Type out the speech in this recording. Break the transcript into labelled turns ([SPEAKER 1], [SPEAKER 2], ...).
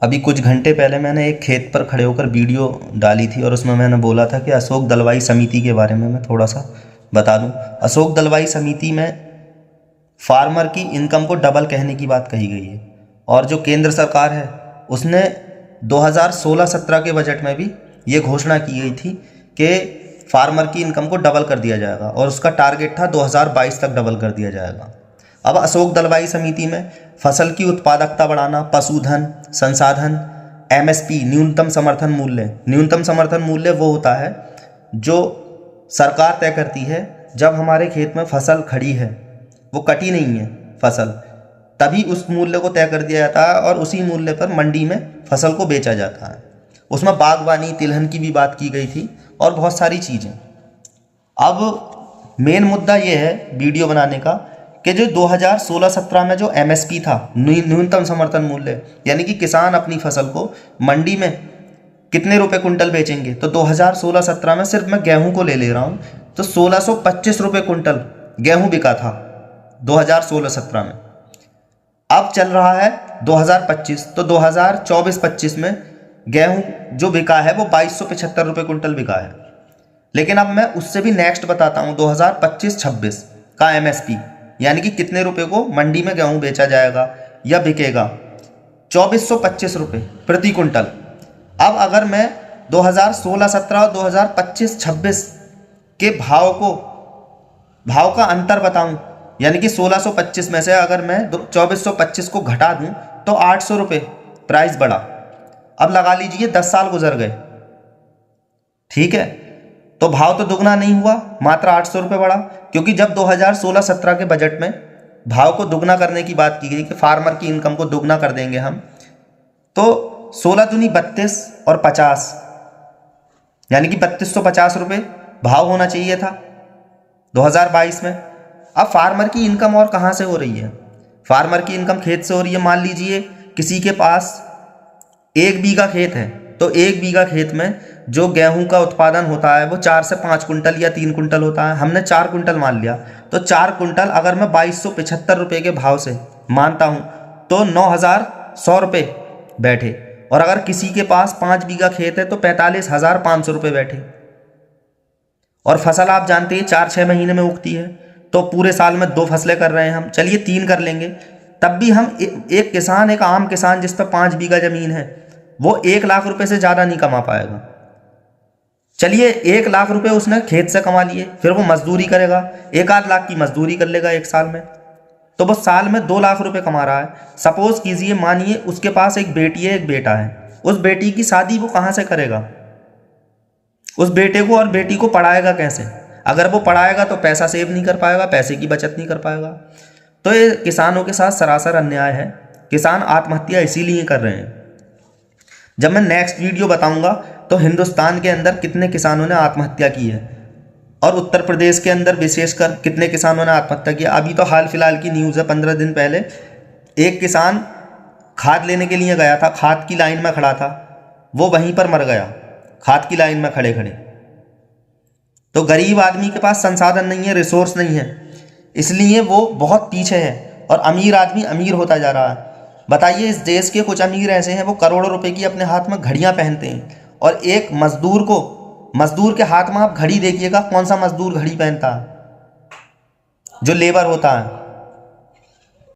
[SPEAKER 1] अभी कुछ घंटे पहले मैंने एक खेत पर खड़े होकर वीडियो डाली थी और उसमें मैंने बोला था कि अशोक दलवाई समिति के बारे में मैं थोड़ा सा बता दूं। अशोक दलवाई समिति में फार्मर की इनकम को डबल कहने की बात कही गई है और जो केंद्र सरकार है उसने 2016-17 के बजट में भी ये घोषणा की गई थी कि फार्मर की इनकम को डबल कर दिया जाएगा और उसका टारगेट था 2022 तक डबल कर दिया जाएगा। अब अशोक दलवाई समिति में फसल की उत्पादकता बढ़ाना, पशुधन संसाधन, एमएसपी न्यूनतम समर्थन मूल्य वो होता है जो सरकार तय करती है जब हमारे खेत में फसल खड़ी है, वो कटी नहीं है फसल, तभी उस मूल्य को तय कर दिया जाता है और उसी मूल्य पर मंडी में फसल को बेचा जाता है। उसमें बागवानी तिलहन की भी बात की गई थी और बहुत सारी चीज़ें। अब मेन मुद्दा ये है वीडियो बनाने का कि जो 2016-17 में जो एमएसपी था, न्यूनतम समर्थन मूल्य, यानी कि किसान अपनी फसल को मंडी में कितने रुपए कुंटल बेचेंगे, तो 2016-17 में सिर्फ मैं गेहूं को ले रहा हूं तो 1625 रुपये कुंटल गेहूं बिका था 2016-17 में। अब चल रहा है 2025, तो 2024-25 में गेहूं जो बिका है वो 2275 रुपये कुंटल बिका है। लेकिन अब मैं उससे भी नेक्स्ट बताता हूं 2025-26 का एमएसपी, यानी कि कितने रुपए को मंडी में गेहूं बेचा जाएगा या बिकेगा, 2425 रुपये प्रति कुंटल। अब अगर मैं 2016-17 और 2025-26 के भाव का अंतर बताऊं, यानी कि 1625 में से अगर मैं 2425 को घटा दूं तो 800 रुपये प्राइस बढ़ा। अब लगा लीजिए 10 साल गुजर गए, ठीक है, तो भाव तो दुगना नहीं हुआ, मात्र 800 रुपये बढ़ा। क्योंकि जब 2016-17 के बजट में भाव को दुगना करने की बात की गई कि फार्मर की इनकम को दुगना कर देंगे हम, तो 16 दूनी 32 और 50, यानी कि 3250 रुपये भाव होना चाहिए था 2022 में। अब फार्मर की इनकम और कहाँ से हो रही है? फार्मर की इनकम खेत से हो रही है। मान लीजिए किसी के पास 1 बीघा खेत है, तो 1 बीघा खेत में जो गेहूं का उत्पादन होता है वो 4 से 5 कुंटल या 3 कुंटल होता है। हमने 4 कुंटल मान लिया, तो 4 कुंटल अगर मैं 2275 रुपये के भाव से मानता हूं तो 9100 रुपये बैठे। और अगर किसी के पास 5 बीघा खेत है तो 45,500 रुपये बैठे। और फसल आप जानते हैं 4-6 महीने में उगती है, तो पूरे साल में 2 फसलें कर रहे हैं हम, चलिए 3 कर लेंगे, तब भी हम एक आम किसान जिस पर 5 बीघा जमीन है वो 1 लाख रुपए से ज़्यादा नहीं कमा पाएगा। चलिए 1 लाख रुपए उसने खेत से कमा लिए, फिर वो मजदूरी करेगा, 1-8 लाख की मजदूरी कर लेगा एक साल में, तो वो साल में 2 लाख रुपए कमा रहा है। सपोज कीजिए, मानिए उसके पास एक बेटी है एक बेटा है, उस बेटी की शादी वो कहाँ से करेगा? उस बेटे को और बेटी को पढ़ाएगा कैसे? अगर वो पढ़ाएगा तो पैसा सेव नहीं कर पाएगा, पैसे की बचत नहीं कर पाएगा। तो ये किसानों के साथ सरासर अन्याय है। किसान आत्महत्या इसीलिए कर रहे हैं। जब मैं नेक्स्ट वीडियो बताऊंगा तो हिंदुस्तान के अंदर कितने किसानों ने आत्महत्या की है और उत्तर प्रदेश के अंदर विशेषकर कितने किसानों ने आत्महत्या किया। अभी तो हाल फिलहाल की न्यूज़ है, 15 दिन पहले एक किसान खाद लेने के लिए गया था, खाद की लाइन में खड़ा था, वो वहीं पर मर गया खाद की लाइन में खड़े खड़े। तो गरीब आदमी के पास संसाधन नहीं है, रिसोर्स नहीं है, इसलिए वो बहुत पीछे है और अमीर आदमी अमीर होता जा रहा है। बताइए, इस देश के कुछ अमीर ऐसे हैं वो करोड़ों रुपए की अपने हाथ में घड़ियां पहनते हैं, और एक मजदूर के हाथ में आप घड़ी देखिएगा, कौन सा मजदूर घड़ी पहनता है? जो लेबर होता है।